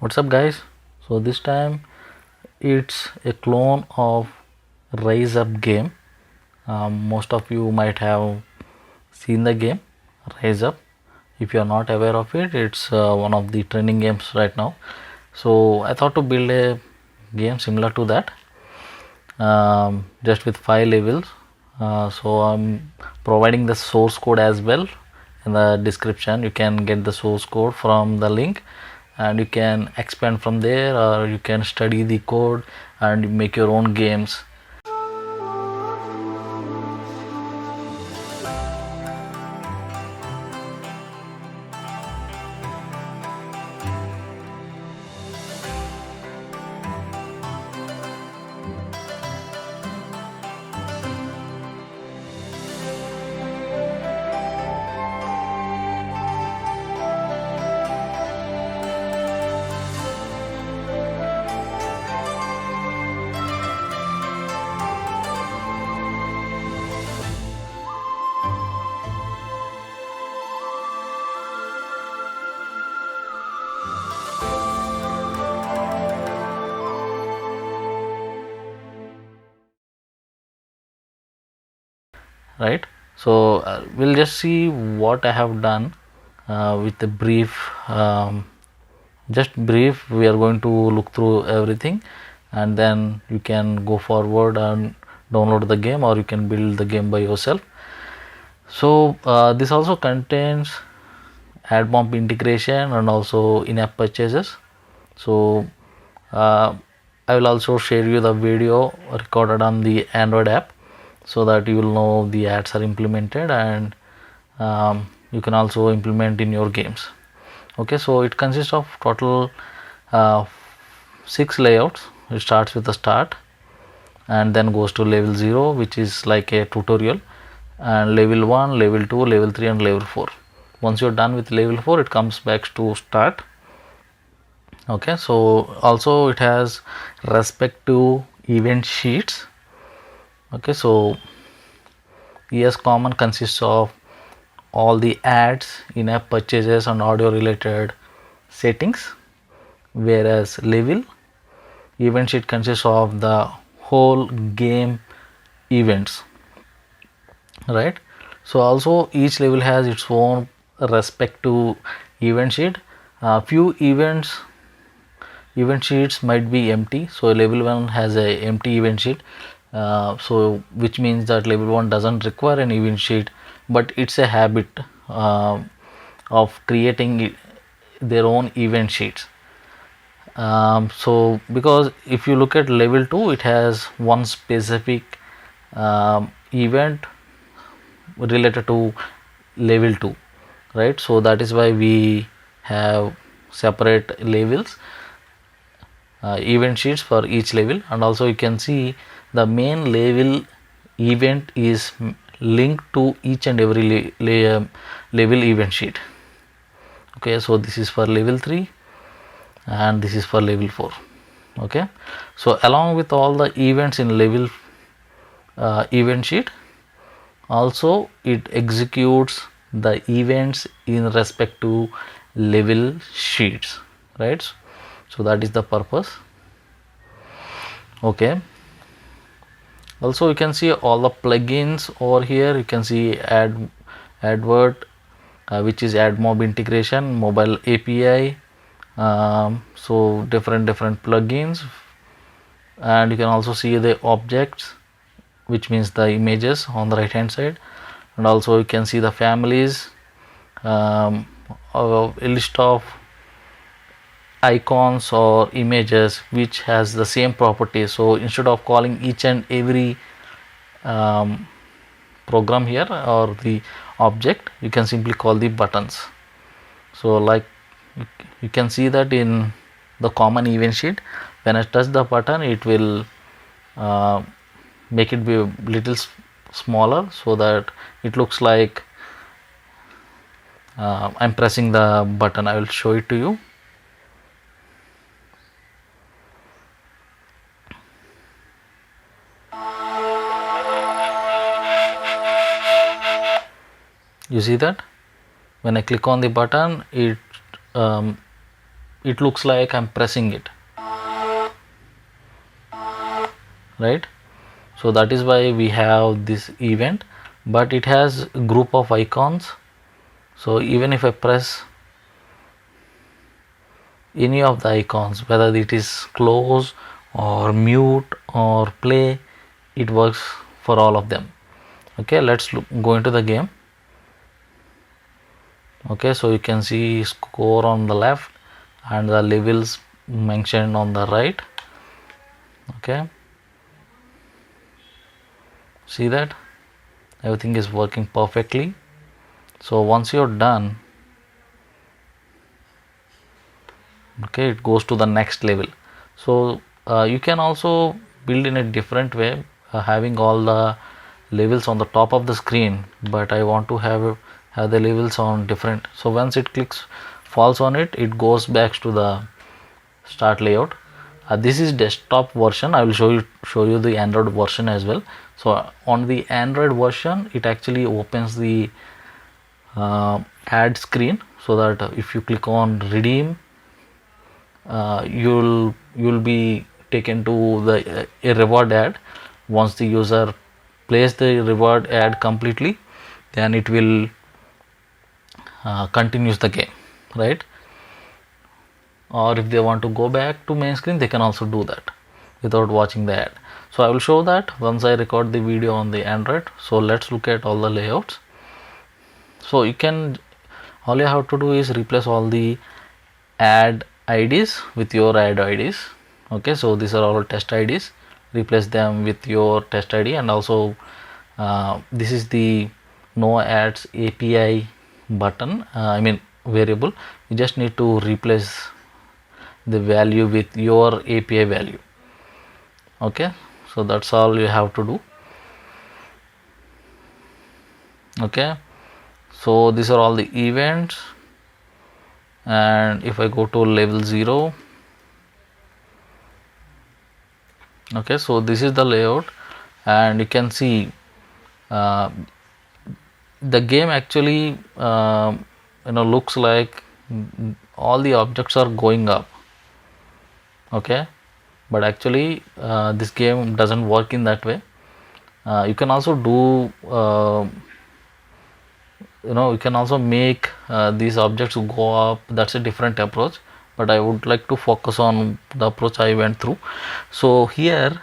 What's up guys? So this time it's a clone of Rise Up game. Most of you might have seen the game Rise Up. If you are not aware of it, it's one of the trending games right now. So I thought to build a game similar to that, just with 5 levels. So I'm providing the source code as well in the description. You can get the source code from the link and you can expand from there, or you can study the code and make your own games. Right, so we'll just see what I have done with a brief, just brief. We are going to look through everything and then you can go forward and download the game, or you can build the game by yourself. So this also contains Admob integration and also in-app purchases. So I will also share you the video recorded on the Android app, so that you will know the ads are implemented, and you can also implement in your games. Okay, so it consists of total 6 layouts. It starts with the start and then goes to level 0, which is like a tutorial, and level 1, level 2, level 3 and level 4. Once you're done with level 4, it comes back to start. Okay, so also it has respective event sheets. Okay, so ES common consists of all the ads, in-app purchases and audio related settings, whereas level event sheet consists of the whole game events, right? So also each level has its own respective event sheet. Few event sheets might be empty, so level 1 has a empty event sheet, so which means that level 1 doesn't require an event sheet, but it's a habit of creating their own event sheets. So because if you look at level 2, it has one specific event related to level 2, right? So that is why we have separate levels, event sheets for each level. And also you can see the main level event is linked to each and every level event sheet. Okay, so this is for level 3 and this is for level 4. Okay, so along with all the events in level event sheet, also it executes the events in respect to level sheets, right? So that is the purpose. Okay, also you can see all the plugins over here. You can see advert, which is Admob integration, mobile API, so different plugins. And you can also see the objects, which means the images on the right hand side. And also you can see the families, a list of icons or images which has the same property. So instead of calling each and every program here or the object, you can simply call the buttons. So like you can see that in the common event sheet, when I touch the button, it will make it be a little smaller, so that it looks like I'm pressing the button. I will show it to you. You see that when I click on the button, it it looks like I'm pressing it, right? So that is why we have this event, but it has a group of icons. So even if I press any of the icons, whether it is close or mute or play, it works for all of them. Okay, let's go into the game. Okay, so you can see score on the left and the levels mentioned on the right. Okay, see that everything is working perfectly. So once you're done, okay, it goes to the next level. So you can also build in a different way, having all the levels on the top of the screen, but I want to have the levels on different. So once it falls on it, it goes back to the start layout. This is desktop version. I will show you the Android version as well. So on the Android version, it actually opens the ad screen, so that if you click on redeem, you'll be taken to the a reward ad. Once the user plays the reward ad completely, then it will continues the game, right? Or if they want to go back to main screen, they can also do that without watching the ad. So I will show that once I record the video on the Android. So let's look at all the layouts. So all you have to do is replace all the ad IDs with your ad IDs. Okay, so these are all test IDs. Replace them with your test ID, and also this is the no ads API button, I mean variable. You just need to replace the value with your API value. Okay, so that's all you have to do. Okay, so these are all the events, and if I go to level 0, okay, so this is the layout, and you can see the game actually looks like all the objects are going up. Okay, but actually this game doesn't work in that way. You can also do you can also make these objects go up. That's a different approach, but I would like to focus on the approach I went through. So here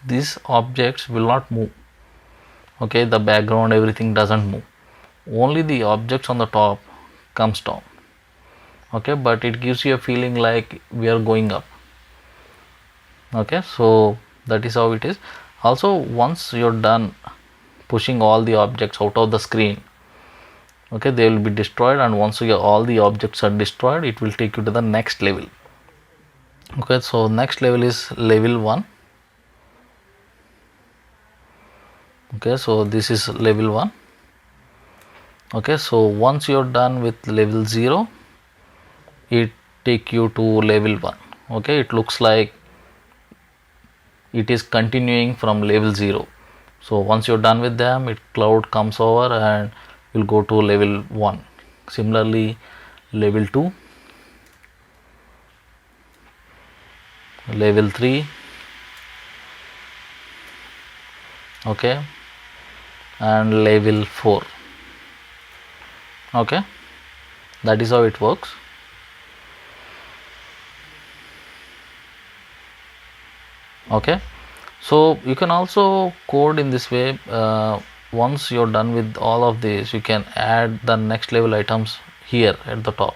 these objects will not move. Okay, the background, everything doesn't move, only the objects on the top comes down. Okay, but it gives you a feeling like we are going up. Okay, so that is how it is. Also, once you're done pushing all the objects out of the screen, okay, they will be destroyed, and once all the objects are destroyed, it will take you to the next level. Okay, so next level is level 1. Okay, so this is level 1. Okay, so once you're done with level 0, it take you to level 1. Okay, it looks like it is continuing from level 0. So once you're done with them, cloud comes over and you'll go to level 1. Similarly, level 2, level 3, okay, and level 4. Okay, that is how it works. Okay, so you can also code in this way. Once you're done with all of this, you can add the next level items here at the top.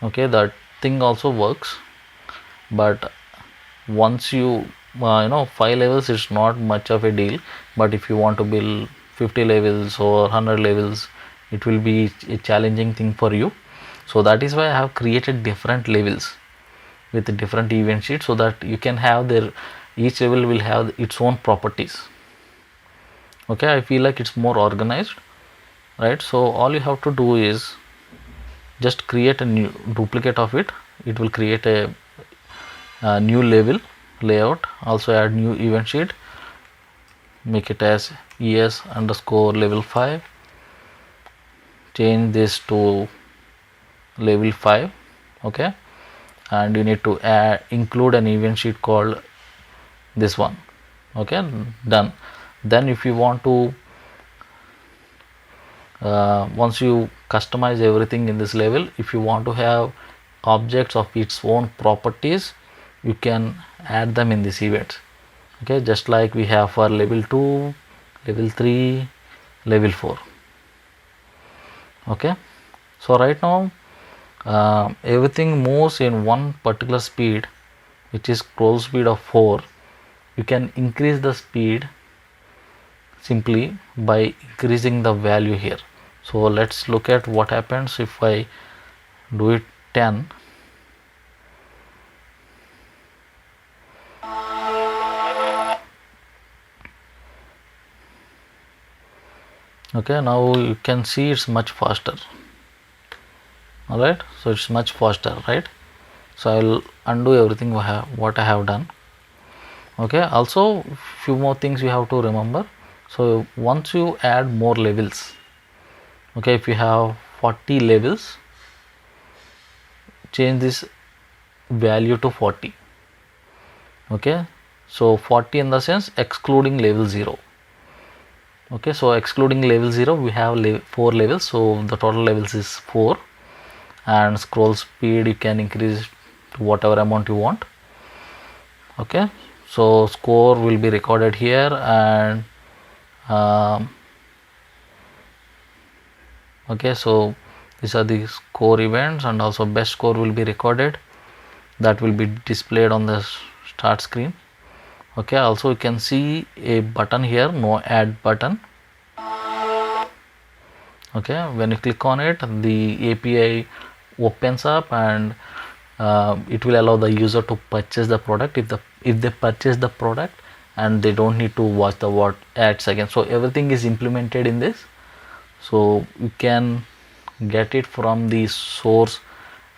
Okay, that thing also works, but once you 5 levels, it's not much of a deal. But if you want to build 50 levels or 100 levels, it will be a challenging thing for you. So that is why I have created different levels with different event sheets, so that you can have each level will have its own properties. Okay, I feel like it's more organized, right? So all you have to do is just create a new duplicate of it. It will create a new level layout. Also add new event sheet, make it as es underscore level 5, change this to level 5. okay, and you need to include an event sheet called this one, okay, done. Then if you want to once you customize everything in this level, if you want to have objects of its own properties, you can add them in this event, okay, just like we have for level 2, level 3, level 4. Okay, so right now everything moves in one particular speed, which is scroll speed of 4. You can increase the speed simply by increasing the value here. So let's look at what happens if I do it 10. Okay, now you can see it's much faster. Alright, so it's much faster, right? So I'll undo everything what I have done. Okay, also few more things you have to remember. So once you add more levels, okay, if you have 40 levels, change this value to 40. Okay, so 40 in the sense excluding level 0. Okay, so excluding level 0 we have 4 levels, so the total levels is 4, and scroll speed you can increase to whatever amount you want. Okay, so score will be recorded here, and okay, so these are the score events, and also best score will be recorded, that will be displayed on the start screen. Okay, also you can see a button here, no add button. Okay, when you click on it, the API opens up, and it will allow the user to purchase the product if they purchase the product, and they don't need to watch the ads again. So everything is implemented in this, so you can get it from the source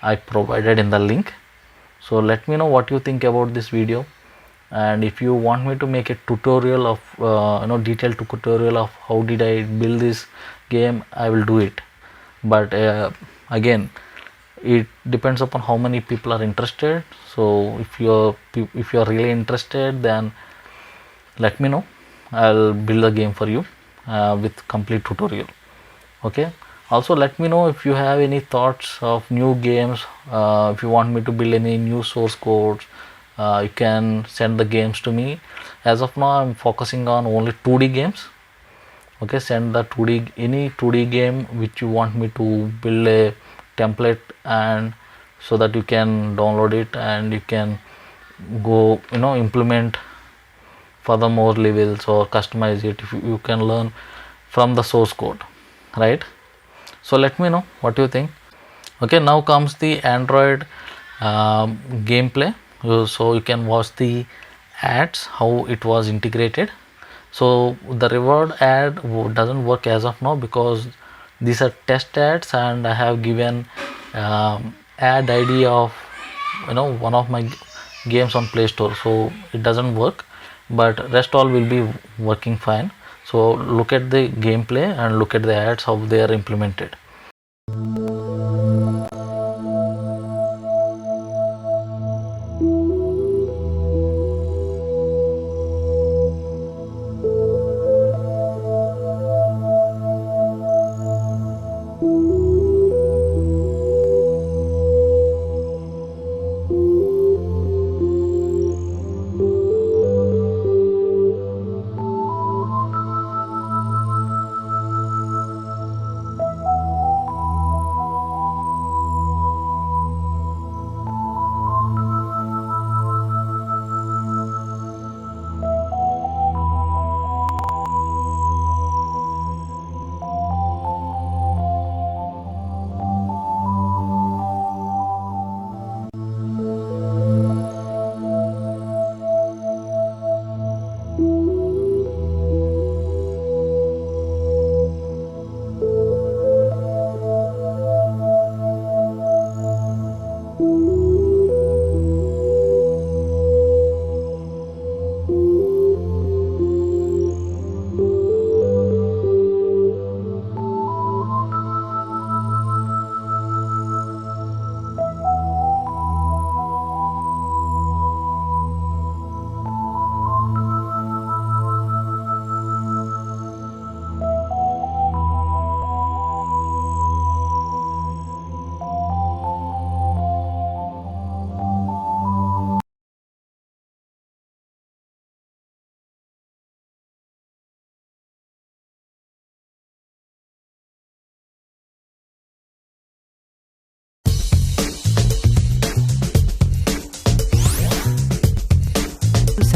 I provided in the link. So let me know what you think about this video, and if you want me to make a tutorial of detailed tutorial of how did I build this game, I will do it. But again, it depends upon how many people are interested. So if you're really interested, then let me know, I'll build a game for you with complete tutorial. Okay, also let me know if you have any thoughts of new games. If you want me to build any new source codes, you can send the games to me. As of now I'm focusing on only 2D games. Okay, send the 2D, any 2D game which you want me to build a template, and so that you can download it and you can go implement furthermore levels or customize it. If you can learn from the source code, right? So let me know what you think. Okay, now comes the Android gameplay. So you can watch the ads, how it was integrated. So the reward ad doesn't work as of now because these are test ads, and I have given ad ID of one of my games on Play Store, so it doesn't work, but rest all will be working fine. So look at the gameplay and look at the ads, how they are implemented.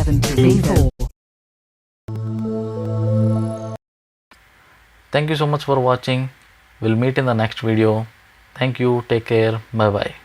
Listen to B4. Thank you so much for watching. We'll meet in the next video. Thank you. Take care. Bye bye.